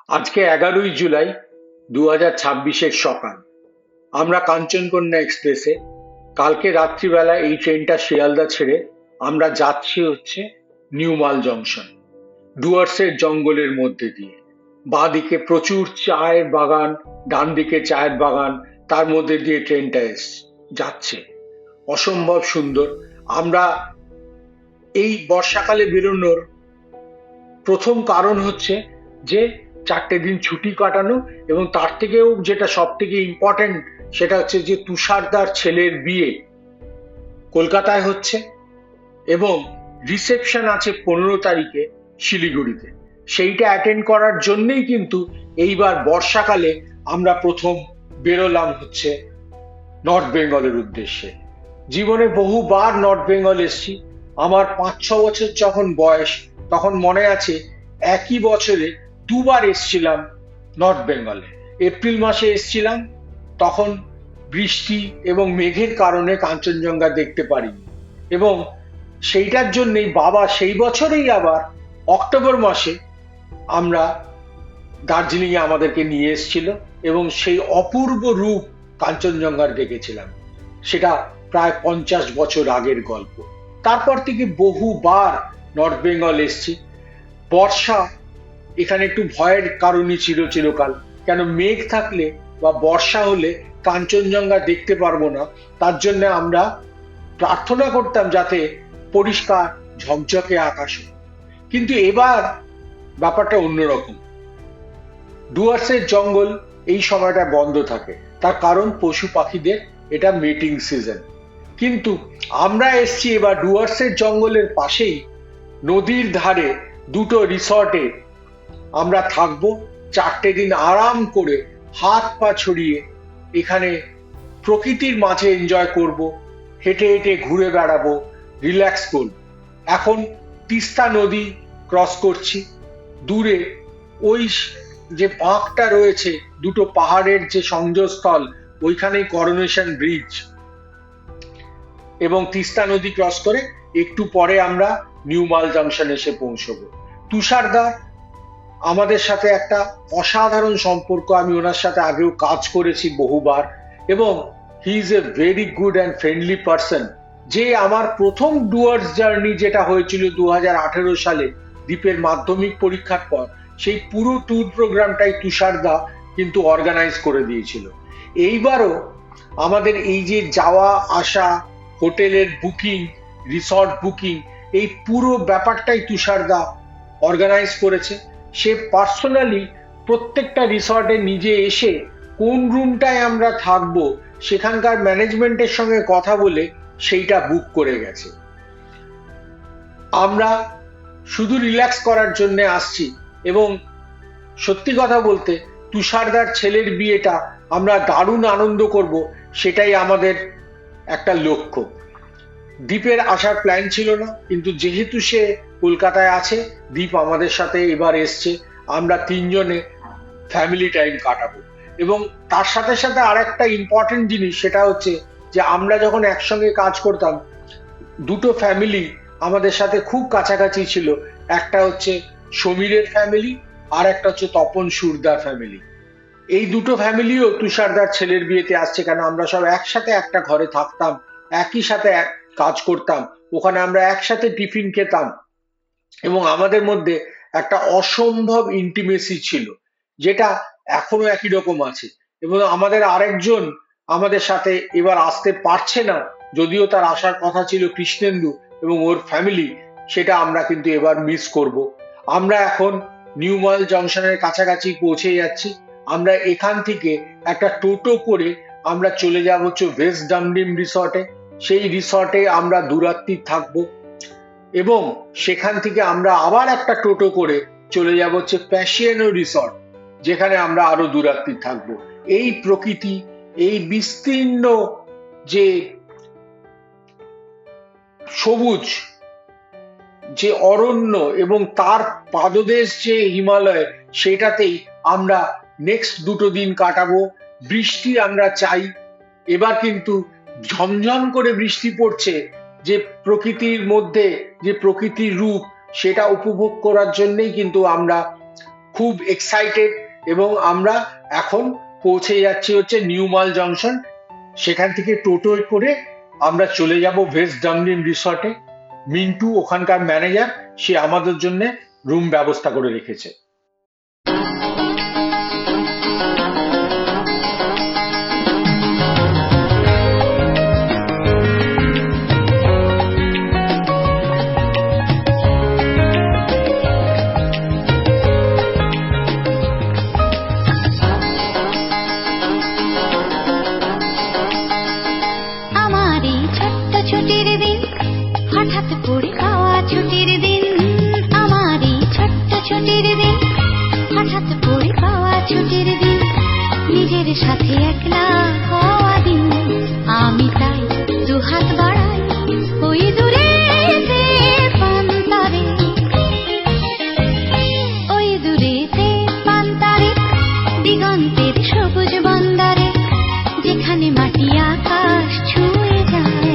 আজকে 11ই জুলাই 2026-এর সকাল। আমরা কাঞ্চনকন্যা এক্সপ্রেসে কালকে রাত্রিবেলা এই ট্রেনটা শিয়ালদা ছেড়ে আমরা যাচ্ছি হচ্ছে নিউমাল জংশন, ডুয়ার্সের জঙ্গলের মধ্যে দিয়ে। বাঁদিকে প্রচুর চায়ের বাগান, ডান দিকে চায়ের বাগান, তার মধ্যে দিয়ে ট্রেনটা যাচ্ছে। অসম্ভব সুন্দর। আমরা এই বর্ষাকালে বেরোনোর প্রথম কারণ হচ্ছে যে 4টে দিন ছুটি কাটানো, এবং তার থেকেও যেটা সব থেকে ইম্পর্টেন্ট সেটা হচ্ছে যে তুষারদার ছেলের বিয়ে কলকাতায় হচ্ছে এবং রিসেপশন আছে 15 তারিখে শিলিগুড়িতে। সেইটা অ্যাটেন্ড করার জন্যই কিন্তু এইবার বর্ষাকালে আমরা প্রথম বেরোলাম হচ্ছে নর্থ বেঙ্গলের উদ্দেশ্যে। জীবনে বহুবার নর্থ বেঙ্গল এসেছি। আমার 5-6 বছর যখন বয়স, তখন মনে আছে একই বছরে দুবার এসছিলাম নর্থ বেঙ্গলে। এপ্রিল মাসে এসছিলাম, তখন বৃষ্টি এবং মেঘের কারণে কাঞ্চনজঙ্ঘা দেখতে পারিনি, এবং সেইটার জন্যই বাবা সেই বছরেই আবার অক্টোবর মাসে আমরা দার্জিলিংয়ে আমাদেরকে নিয়ে এসেছিল এবং সেই অপূর্ব রূপ কাঞ্চনজঙ্ঘার দেখেছিলাম। সেটা প্রায় 50 বছর আগের গল্প। তারপর থেকে বহুবার নর্থ বেঙ্গল এসছি। বর্ষা এখানে একটু ভয়ের কারণই ছিল চিরকাল, কেন মেঘ থাকলে বা বর্ষা হলে কাঞ্চনজঙ্ঘা দেখতে পারবো না। তার জন্য আমরা প্রার্থনা করতাম যাতে পরিষ্কার ঝকঝকে আকাশ হয়। কিন্তু এবার ব্যাপারটা অন্যরকম। ডুয়ার্সের জঙ্গল এই সময়টা বন্ধ থাকে, তার কারণ পশু পাখিদের এটা মেটিং সিজন। কিন্তু আমরা এসছি এবার ডুয়ার্সের জঙ্গলের পাশেই নদীর ধারে দুটো রিসর্টে আমরা থাকবো। 4টে দিন আরাম করে হাত পা ছড়িয়ে এখানে প্রকৃতির মাঝে এনজয় করব, হেঁটে হেঁটে ঘুরে বেড়াবো, রিল্যাক্স করব। এখন তিস্তা নদী ক্রস করছি। দূরে ওই যে বাঁকটা রয়েছে, দুটো পাহাড়ের যে সংযোগস্থল, ওইখানেই করোনেশন ব্রিজ, এবং তিস্তা নদী ক্রস করে একটু পরে আমরা নিউমাল জংশন এসে পৌঁছবো। তুষারদা আমাদের সাথে একটা অসাধারণ সম্পর্ক। আমি ওনার সাথে আগেও কাজ করেছি বহুবার, এবং he is a very good and friendly person. যে আমার প্রথম ডুয়ার্স জার্নি যেটা হয়েছিল 2018 সালে দ্বীপের মাধ্যমিক পরীক্ষার পর, সেই পুরো ট্যুর প্রোগ্রামটাই তুষারদা কিন্তু অর্গানাইজ করে দিয়েছিল। এইবারও আমাদের এই যে যাওয়া আসা, হোটেলের বুকিং, রিসর্ট বুকিং, এই পুরো ব্যাপারটাই তুষারদা অর্গানাইজ করেছে। সে পার্সোনালি প্রত্যেকটা রিসর্টে নিজে এসে কোন রুমটায় আমরা থাকবো সেখানকার ম্যানেজমেন্টের সঙ্গে কথা বলে সেইটা বুক করে গেছে। আমরা শুধু রিল্যাক্স করার জন্য আসছি, এবং সত্যি কথা বলতে তুষারদার ছেলের বিয়েটা আমরা দারুণ আনন্দ করব, সেটাই আমাদের একটা লক্ষ্য। দ্বীপের আসার প্ল্যান ছিল না, কিন্তু যেহেতু সে কলকাতায় আছে, দ্বীপ আমাদের সাথে এবার এসছে, আমরা 3জনে ফ্যামিলি টাইম কাটাবো। এবং তার সাথে সাথে আর একটা ইম্পর্টেন্ট জিনিস, সেটা হচ্ছে যে আমরা যখন একসঙ্গে কাজ করতাম, দুটো ফ্যামিলি আমাদের সাথে খুব কাছাকাছি ছিল। একটা হচ্ছে সমীরের ফ্যামিলি, আর একটা হচ্ছে তপন সুরদার ফ্যামিলি। এই দুটো ফ্যামিলিও তুষারদার ছেলের বিয়েতে আসছে, কেন আমরা সব একসাথে একটা ঘরে থাকতাম, একই সাথে কাজ করতাম, ওখানে আমরা একসাথে টিফিন খেতাম, এবং আমাদের মধ্যে একটা অসম্ভব ইন্টিমেসি ছিল, যেটা এখনো একই রকম আছে। এবং আমাদের আরেকজন আমাদের সাথে এবার আসতে পারছে না, যদিও তার আসার কথা ছিল, কৃষ্ণেন্দু এবং ওর ফ্যামিলি, সেটা আমরা কিন্তু এবার মিস করব। আমরা এখন নিউমাল জংশনের কাছাকাছি পৌঁছে যাচ্ছি। আমরা এখান থেকে একটা টোটো করে আমরা চলে যাব হচ্ছে ওয়েস্ট ডামডিম রিসর্টে। সেই রিসর্টে আমরা 2 রাত্রি থাকবো, এবং সেখান থেকে আমরা আবার একটা টোটো করে চলে যাব হচ্ছে প্যাসিয়ানো রিসর্ট, যেখানে আমরা আরো 2 রাত্রি থাকবো। এই প্রকৃতি, এই বিস্তীর্ণ যে সবুজ যে অরণ্য এবং তার পাদদেশ যে হিমালয়, সেটাতেই আমরা নেক্সট 2 দিন কাটাবো। বৃষ্টি আমরা চাই। এবার কিন্তু ঝমঝম করে বৃষ্টি পড়ছে, যে প্রকৃতির মধ্যে যে প্রকৃতির রূপ, সেটা উপভোগ করার জন্যই কিন্তু আমরা খুব এক্সাইটেড এবং আমরা এখন পৌঁছে যাচ্ছি হচ্ছে নিউ মাল জংশন। সেখান থেকে টোটোয় করে আমরা চলে যাব ভেস্ট ডামলিন রিসর্টে। মিন্টু ওখানকার ম্যানেজার, সে আমাদের জন্য রুম ব্যবস্থা করে রেখেছে। সাথে একলা হওয়া দিন, আমি তাই দুহাত বাড়াই ওই দূরে পান্তারে, ওই দূরেতে পান্তারে দিগন্তের সবুজ বন্দরে, যেখানে মাটি আকাশ ছুঁয়ে যায়।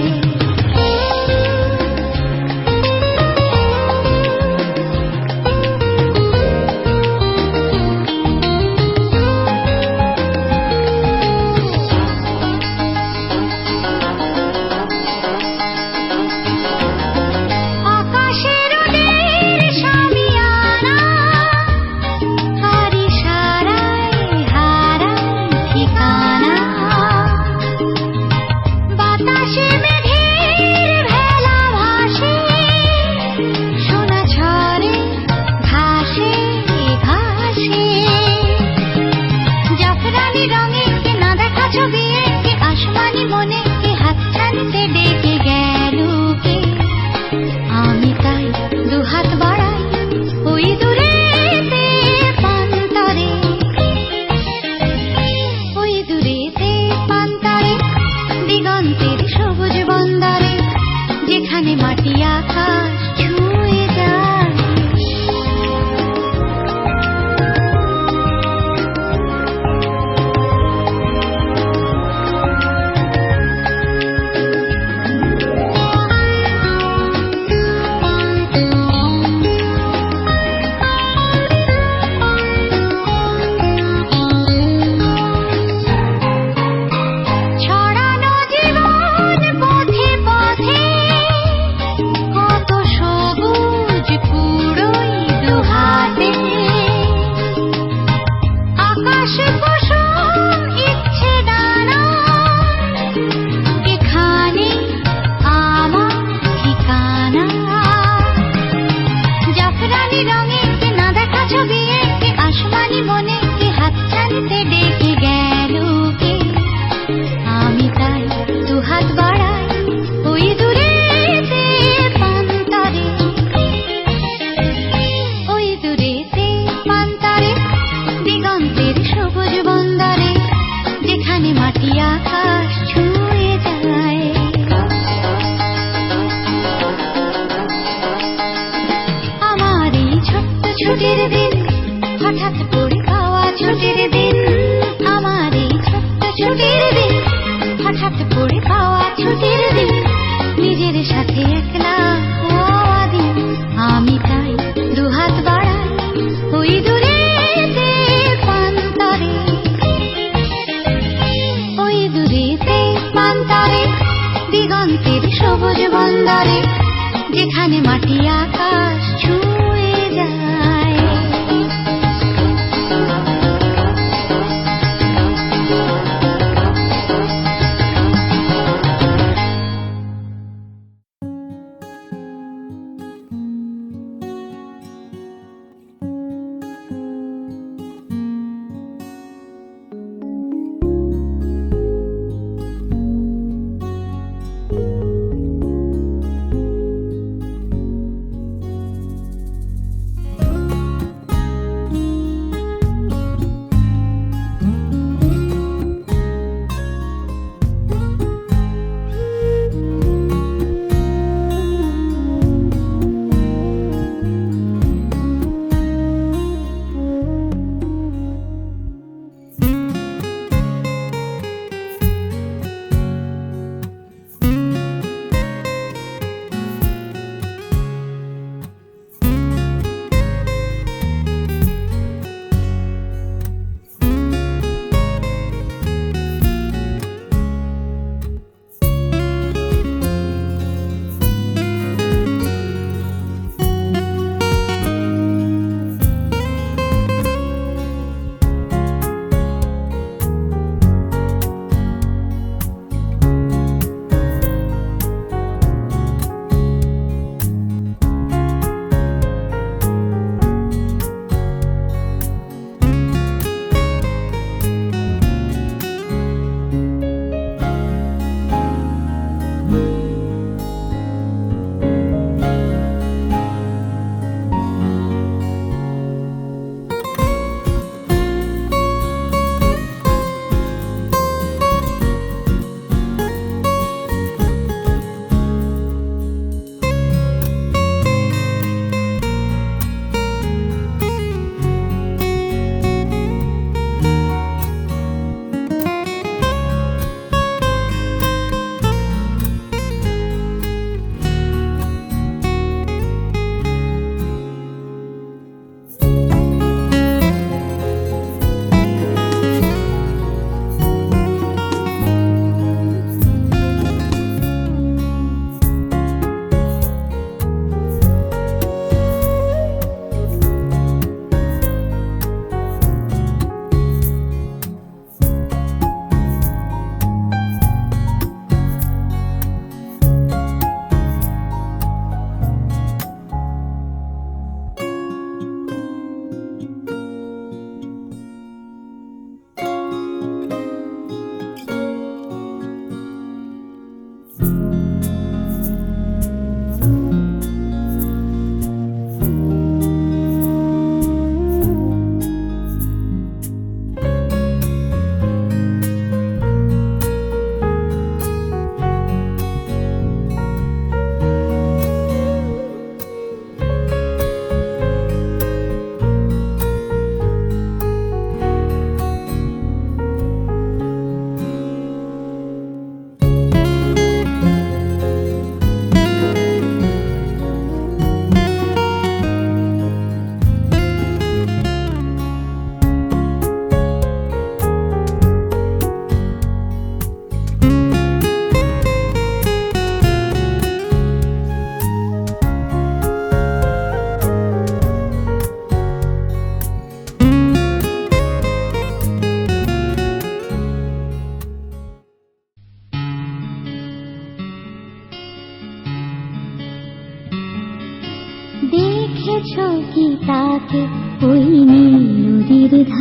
যেখানে মাটি আকাশ ছুঁয়ে যায়।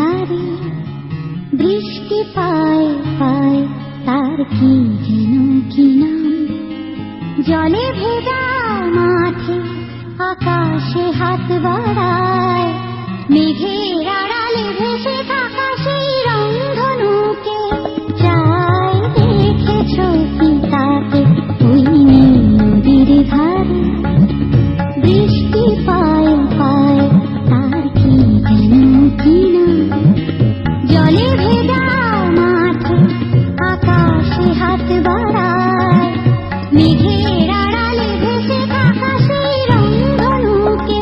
ধারে বৃষ্টি পায় পায় তার কি যেন কি নাম, জলে ভেজা মাঠে আকাশে হাত বাড়ায়, মেঘের আড়ালে ভেসে থাকা সেই রংধনুকে চাই দেখেছ কি তাকে ওই নীল নদীর ধারে বৃষ্টি পায় পায় তার কি যেন কি নাম, জলে ভেজা মাঠে আকাশে হাত বাড়ায়, মেঘের আড়ালে ভেসে থাকা সেই রংধনুকে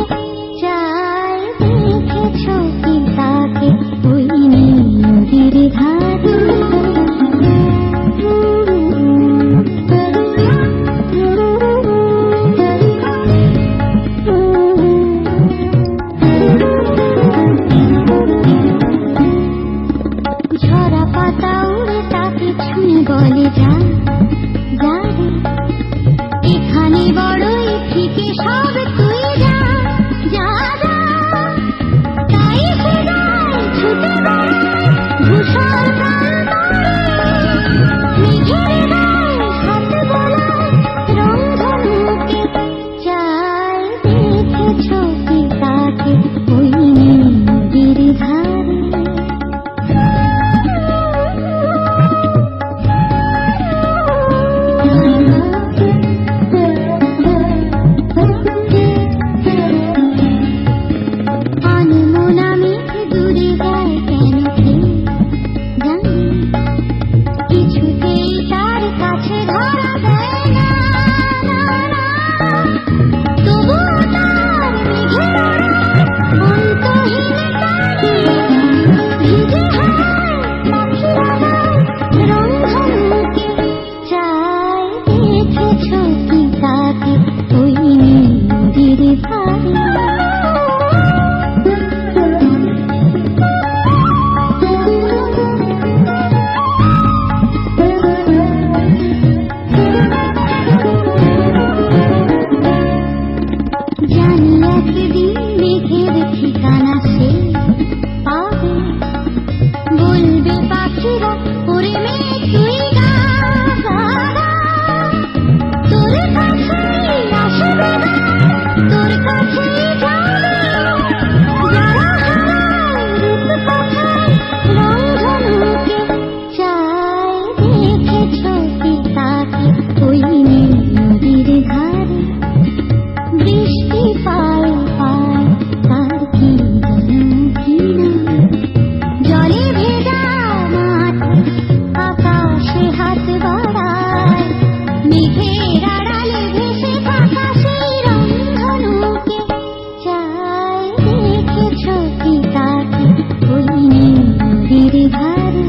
চাই দেখেছ কি তাকে ওই নীল নদীর ধারে। ঝরা পাতা উড়ে তাকে ছুঁয়ে বলে যা যা রে, এখানে বড়ই থেকে সব তুই যা যা যা, তাই সে যায় ছুটে বেড়ায় ধূসর প্রান্তরে, মেঘের গায়ে হাত বোলায় রংধনুকে চাই দেখেছ কি তাকে ওই নীল নদীর ধারে। আনমনা মেঘ দূরে যায় কেন কে জানে, কিছুতেই তার কাছে ধরা দেয় না, না, না। তবুও তার মেঘের আড়ায় অন্তহীন টানে ভিজে হাওয়ায় পাখিরা গায় রংধনুকে চাই দেখেছ কি তাকে ওই নীল নদীর ধারে। জানি একদিন মেঘের ঠিকানা সে পাবে, বলবে পাখিরা ওরে মেঘ তুই গা গা গা, তোর কাছেই আসবে গা, তোর কাছেই যাবে, যারা হারায় রূপ কথায় রংধনুকে চাই দেখেছ কি তাকে ওই নীল নদীর ধারে বৃষ্টি পায় পায় তার কি যেন কি নাম, জলে ভেজা মাঠে আকাশে হাত বাড়ায়, মেঘের আড়ালে ভেসে থাকা সেই রংধনুকে চাই দেখেছ কি তাকে ওই নীল নদীর ধারে।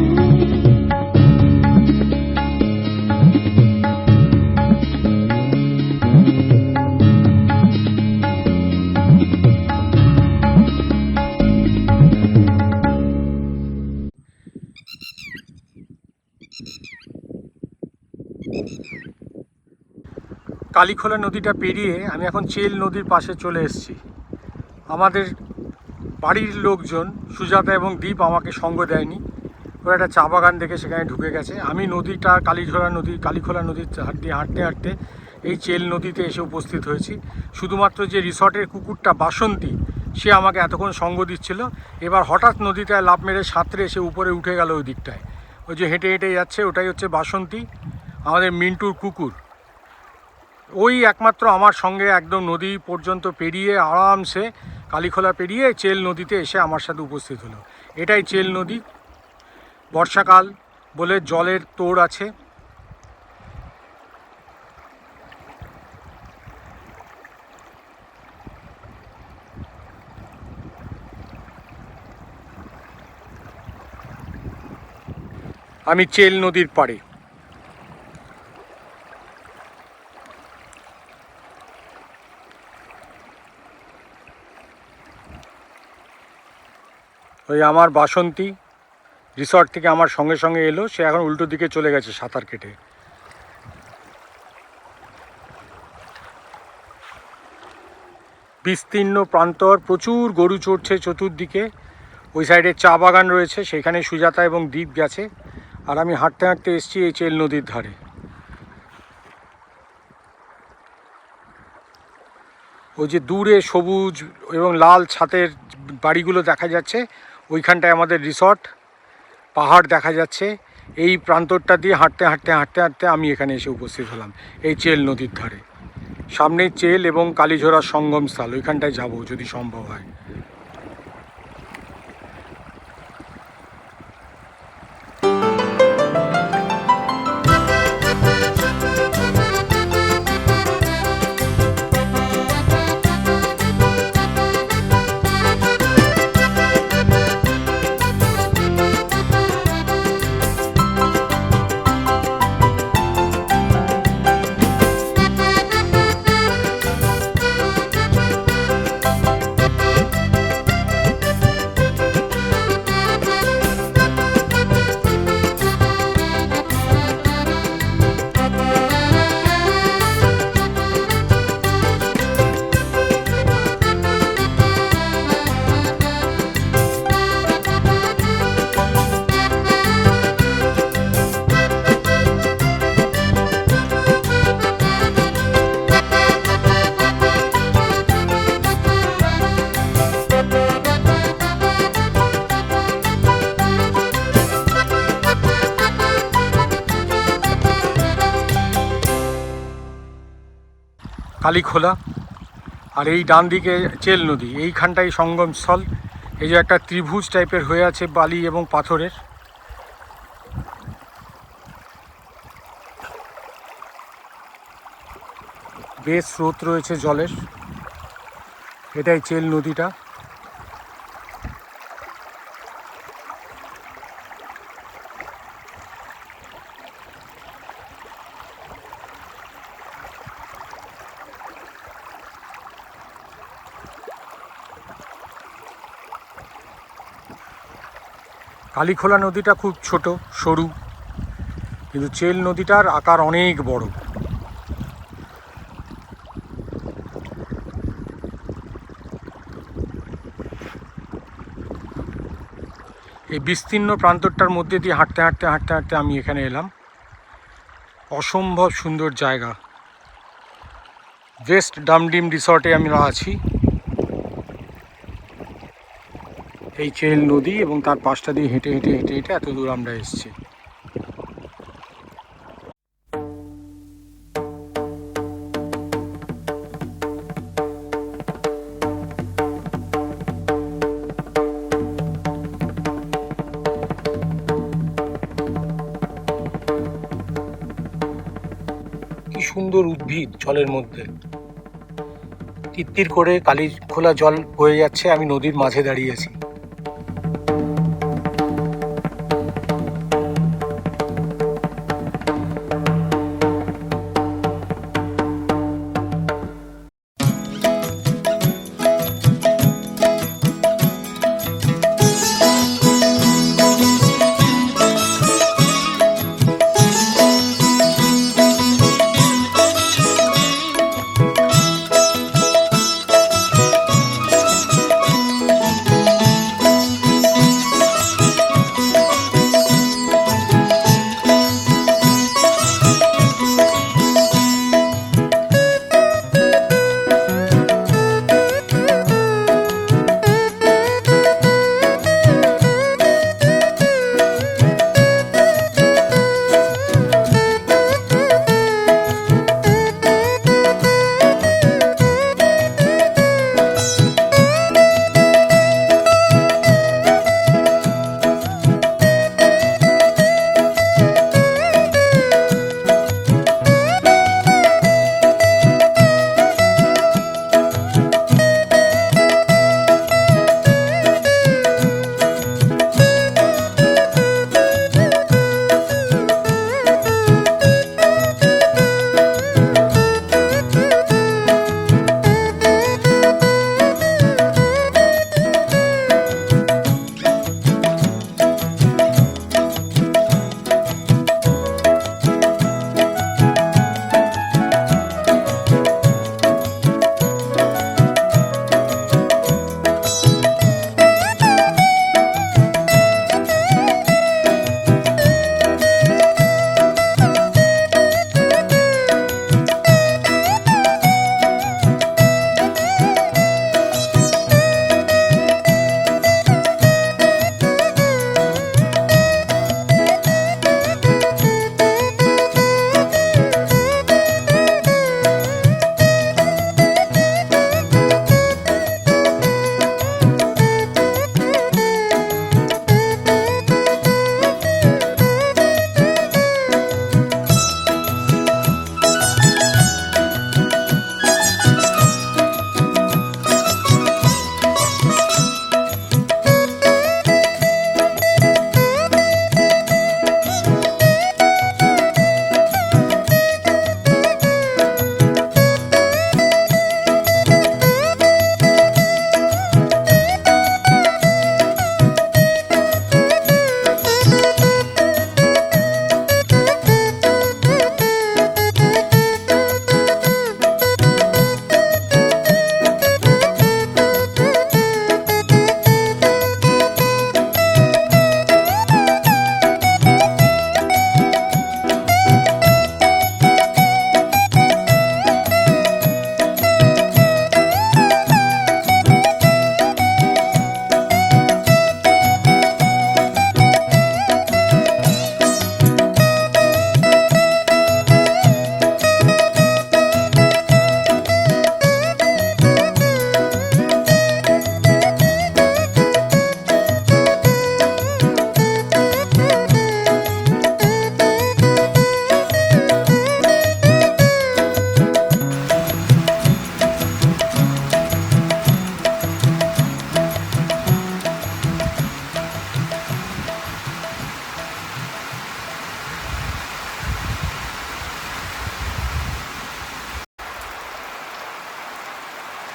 কালীখোলা নদীটা পেরিয়ে আমি এখন চেল নদীর পাশে চলে এসেছি। আমাদের বাড়ির লোকজন সুজাতা এবং দীপ আমাকে সঙ্গ দেয়নি, ওরা একটা চা বাগান দেখে সেখানে ঢুকে গেছে। আমি নদীটা কালীখোলা নদীর হাত দিয়ে হাঁটতে হাঁটতে এই চেল নদীতে এসে উপস্থিত হয়েছি। শুধুমাত্র যে রিসর্টের কুকুরটা বাসন্তী সে আমাকে এতক্ষণ সঙ্গ দিচ্ছিল, এবার হঠাৎ নদীতে লাফ মেরে সাঁতরে এসে উপরে উঠে গেল ওই দিকটায়। ওই যে হেঁটে হেঁটে যাচ্ছে ওটাই হচ্ছে বাসন্তী, আমাদের মিন্টুর কুকুর। ওই একমাত্র আমার সঙ্গে একদম নদী পর্যন্ত পেরিয়ে আরামসে কালীখোলা পেরিয়ে চেল নদীতে এসে আমার সাথে উপস্থিত হলো। এটাই চেল নদী। বর্ষাকাল বলে জলের তোড় আছে। আমি চেল নদীর পাড়ে। ওই আমার বাসন্তী রিসর্ট থেকে আমার সঙ্গে সঙ্গে এলো, সে এখন উল্টো দিকে চলে গেছে সাঁতার কেটে। বিস্তীর্ণ প্রান্তর, প্রচুর গরু চড়ছে চতুর্দিকে, ওই সাইডে চা বাগান রয়েছে, সেখানে সুজাতা এবং দীপ গেছে, আর আমি হাঁটতে হাঁটতে এসেছি এই চেল নদীর ধারে। ওই যে দূরে সবুজ এবং লাল ছাতের বাড়িগুলো দেখা যাচ্ছে, ওইখানটায় আমাদের রিসর্ট, পাহাড় দেখা যাচ্ছে। এই প্রান্তরটা দিয়ে হাঁটতে হাঁটতে হাঁটতে হাঁটতে আমি এখানে এসে উপস্থিত হলাম, এই চেল নদীর ধারে। সামনেই চেল এবং কালীঝোড়ার সঙ্গম স্থল, ওইখানটায় যাব যদি সম্ভব হয়। কালীখোলা, আর এই ডান দিকে চেল নদী, এইখানটাই সঙ্গমস্থল। এই যে একটা ত্রিভুজ টাইপের হয়ে আছে বালি এবং পাথরের। বেশ স্রোত রয়েছে জলের। এটাই চেল নদীটা। কালীখোলা নদীটা খুব ছোট সরু, কিন্তু চেল নদীটার আকার অনেক বড়। এই বিস্তীর্ণ প্রান্তরটার মধ্যে দিয়ে হাঁটতে হাঁটতে হাঁটতে হাঁটতে আমি এখানে এলাম। অসম্ভব সুন্দর জায়গা। ওয়েস্ট ডামডিম রিসর্টে আমরা আছি। এই চেল নদী এবং তার পাশটা দিয়ে হেঁটে হেঁটে হেঁটে হেঁটে এত দূর আমরা এসেছি। কি সুন্দর উদ্ভিদ জলের মধ্যে, তিত্তির করে কালীখোলা জল বয়ে যাচ্ছে, আমি নদীর মাঝে দাঁড়িয়ে আছি।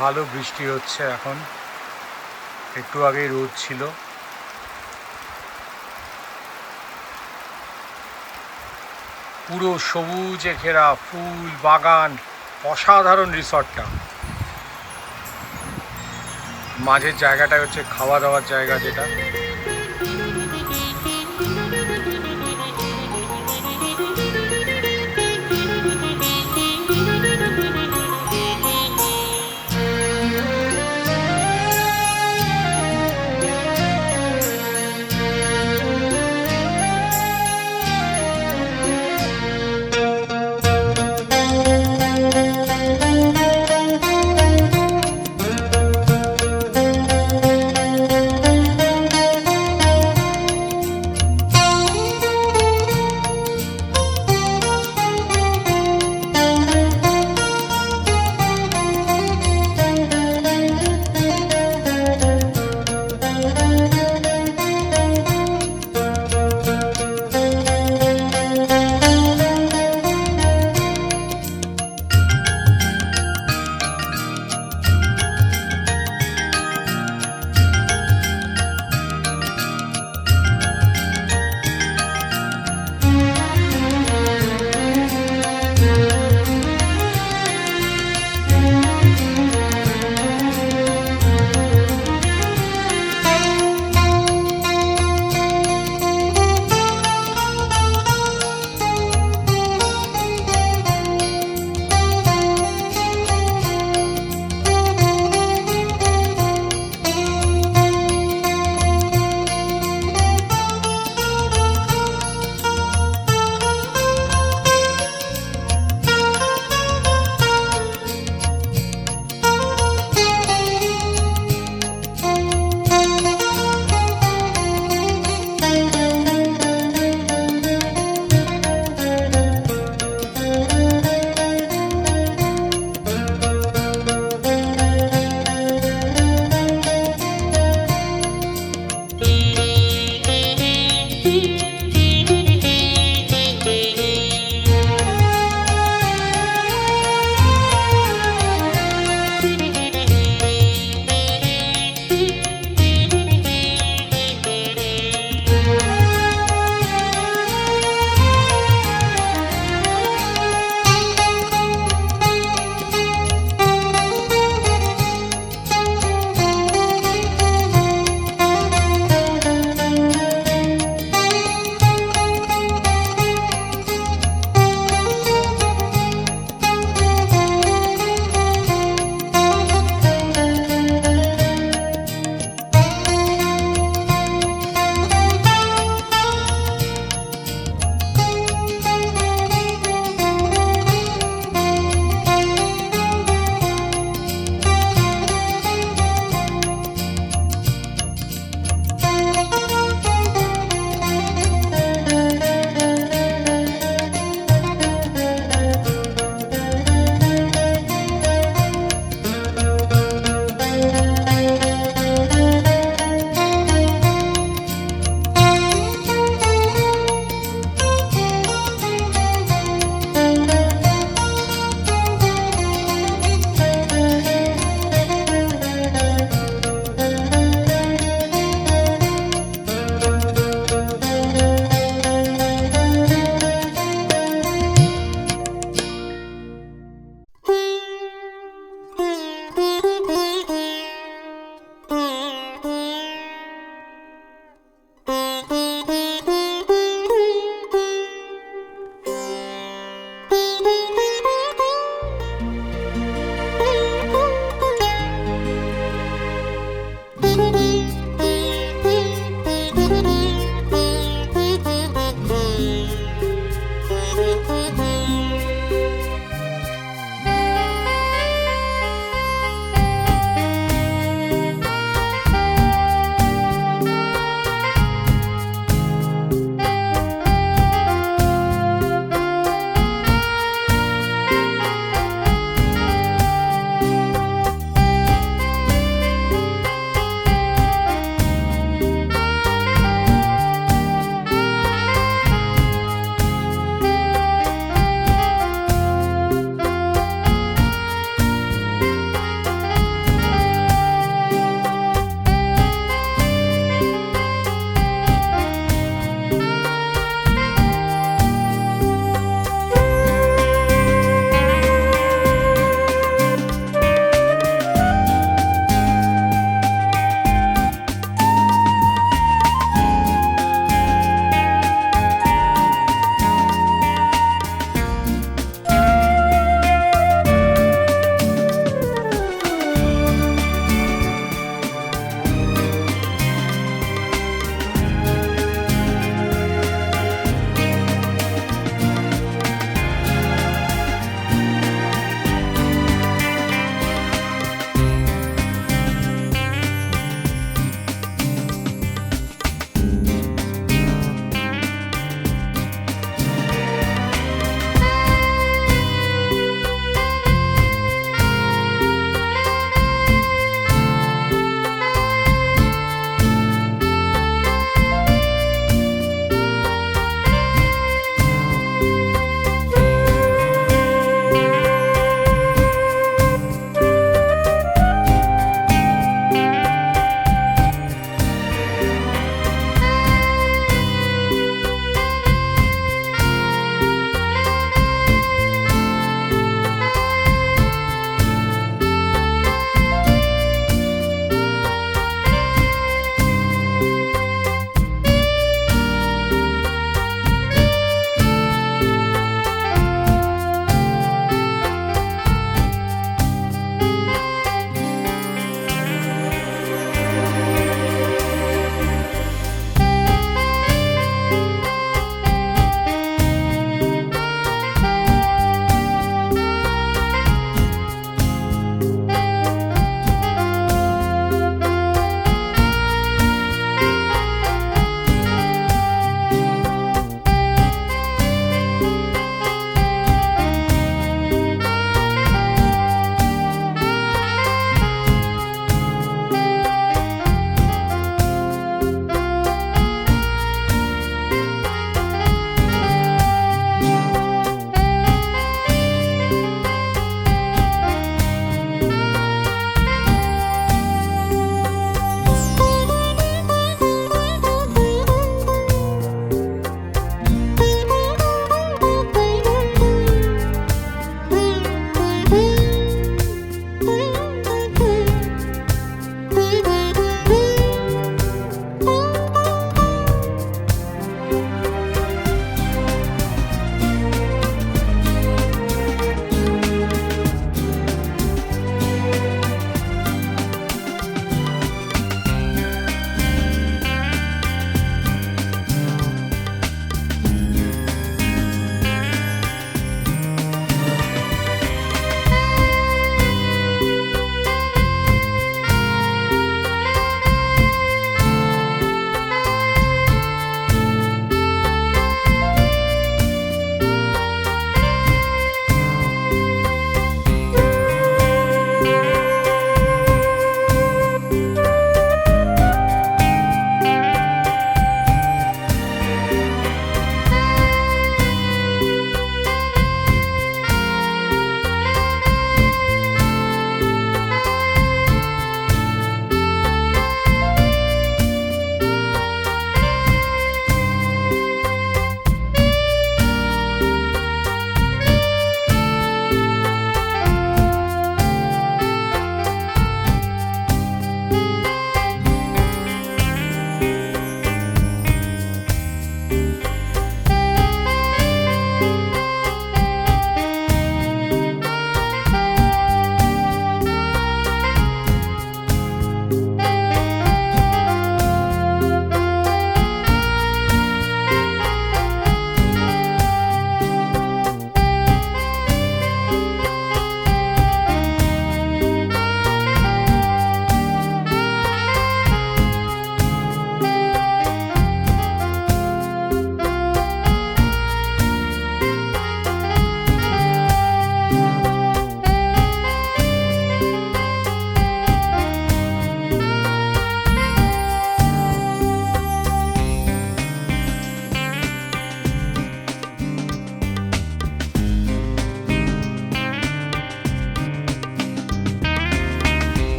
ভালো বৃষ্টি হচ্ছে এখন, একটু আগেই রোদ ছিল। পুরো সবুজে ঘেরা, ফুল বাগান, অসাধারণ রিসর্টটা। মাঝের জায়গাটা হচ্ছে খাওয়া দাওয়ার জায়গা, যেটা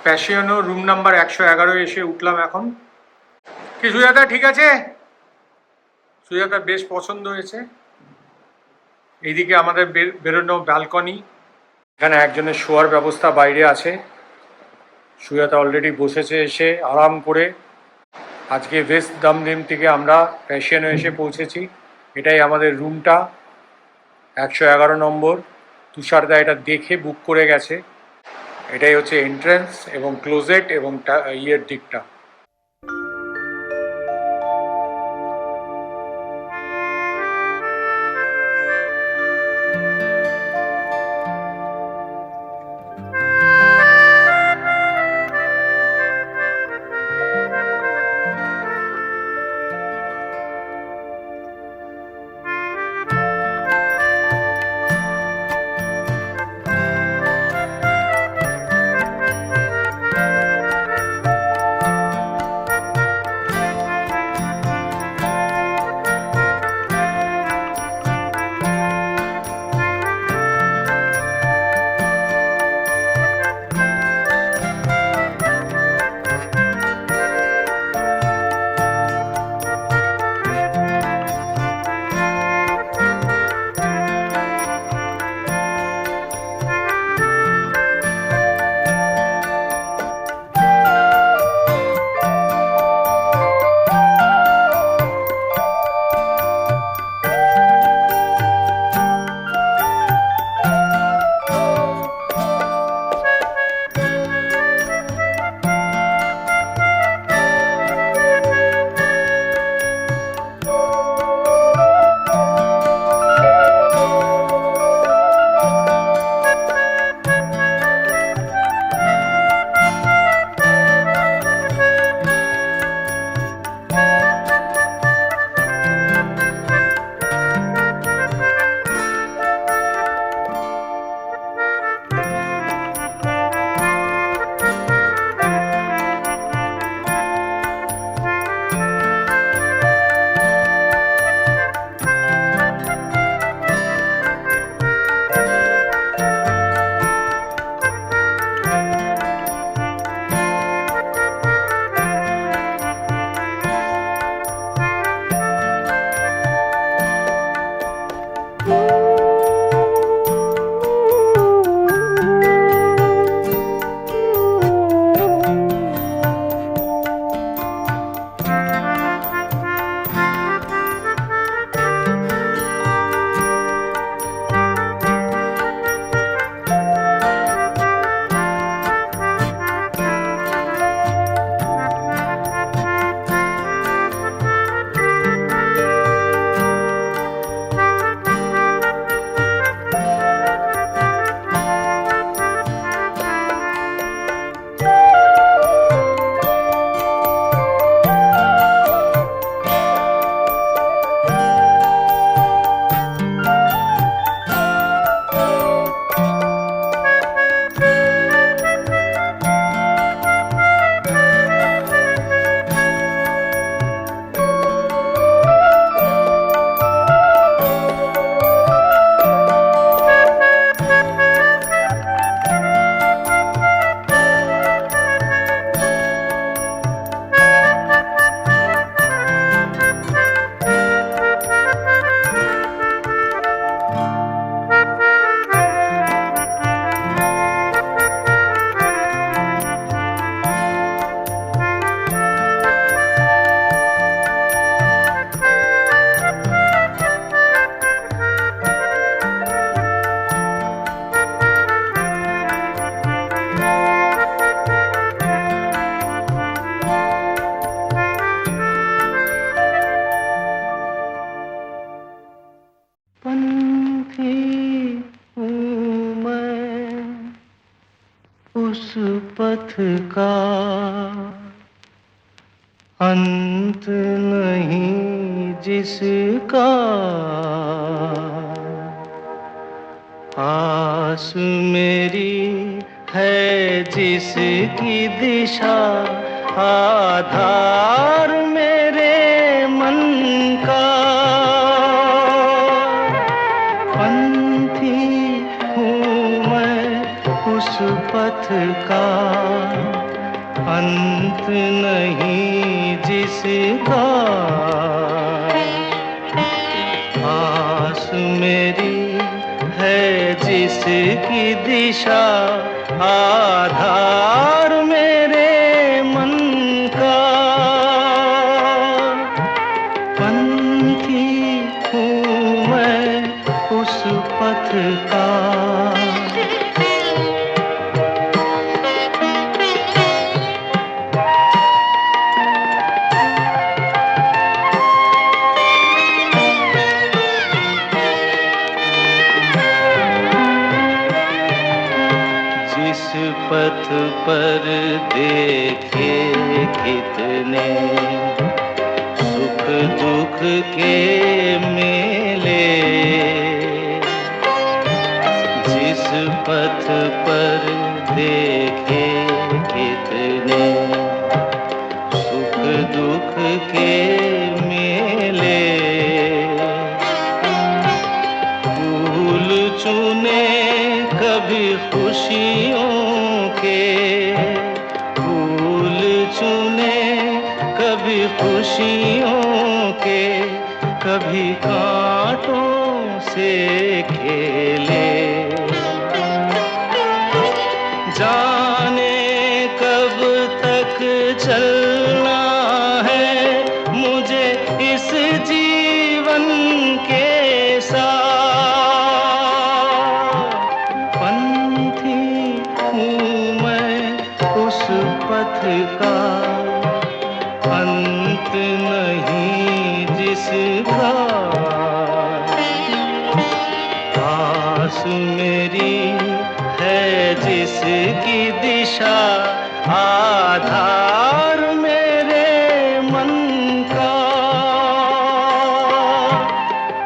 প্যাশিয়নো রুম নাম্বার 111 এসে উঠলাম এখন। কি সুজাতা ঠিক আছে? সুজাতা বেশ পছন্দ হয়েছে। এইদিকে আমাদের বেরোনো ব্যালকনি, এখানে একজনের শোয়ার ব্যবস্থা বাইরে আছে। সুজাতা অলরেডি বসেছে এসে আরাম করে। আজকে ওয়েস্ট দমদম থেকে আমরা প্যাশিয়নো এসে পৌঁছেছি। এটাই আমাদের রুমটা, 111 নম্বর। তুষারদা এটা দেখে বুক করে গেছে। এটাই হচ্ছে এন্ট্রান্স এবং ক্লোজেট এবং ইয়ের দিকটা। उस पथ का अंत नहीं जिसका आस मेरी है जिसकी दिशा आधार मेरे मन का पंथी हूँ मैं उस पथ का अंत नहीं जिसका, आस मेरी है जिसकी दिशा, आधार मेरे मन का। पंथी हूँ मैं उस पथ का। जिस पथ पर देखे कितने सुख दुख के मेले, जिस पथ पर देखे कितने सुख दुख के मेले, फूल चुने कभी खुशियों के, फूल चुने कभी खुशियों के, कभी कांटों से खेले। जाने कब तक चलना है मुझे इस जीवन के साथ। पंथी हूँ मैं उस पथ का, अंत नहीं जिसका, आस मेरी है जिसकी दिशा, आधार मेरे मन का।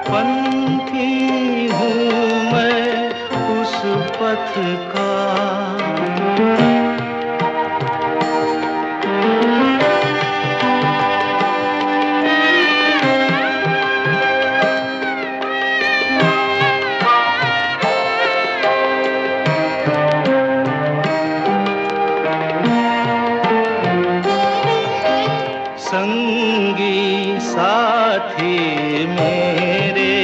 पंथी हूँ मैं उस पथ का। संगी साथी मेरे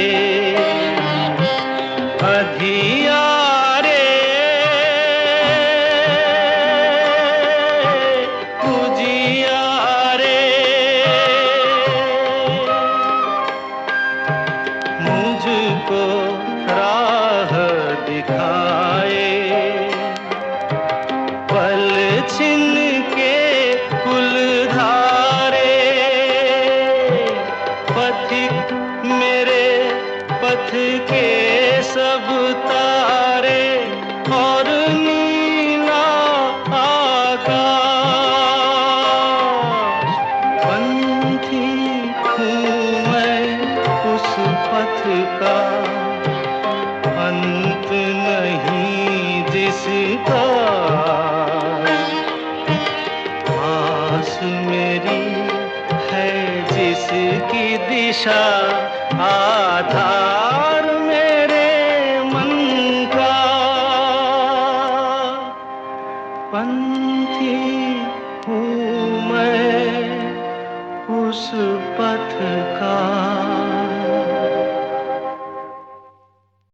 अधियारे, उजियारे, मुझको राह दिखाए, पल छिन के कुलधारे, पथिक मेरे पथ के सब तारे, और नीला आकाश। पंथी हूँ मैं उस पथ का, अंत नहीं जिसका, आस मेरी है जिसकी दिशा, आधार मेरे मन का।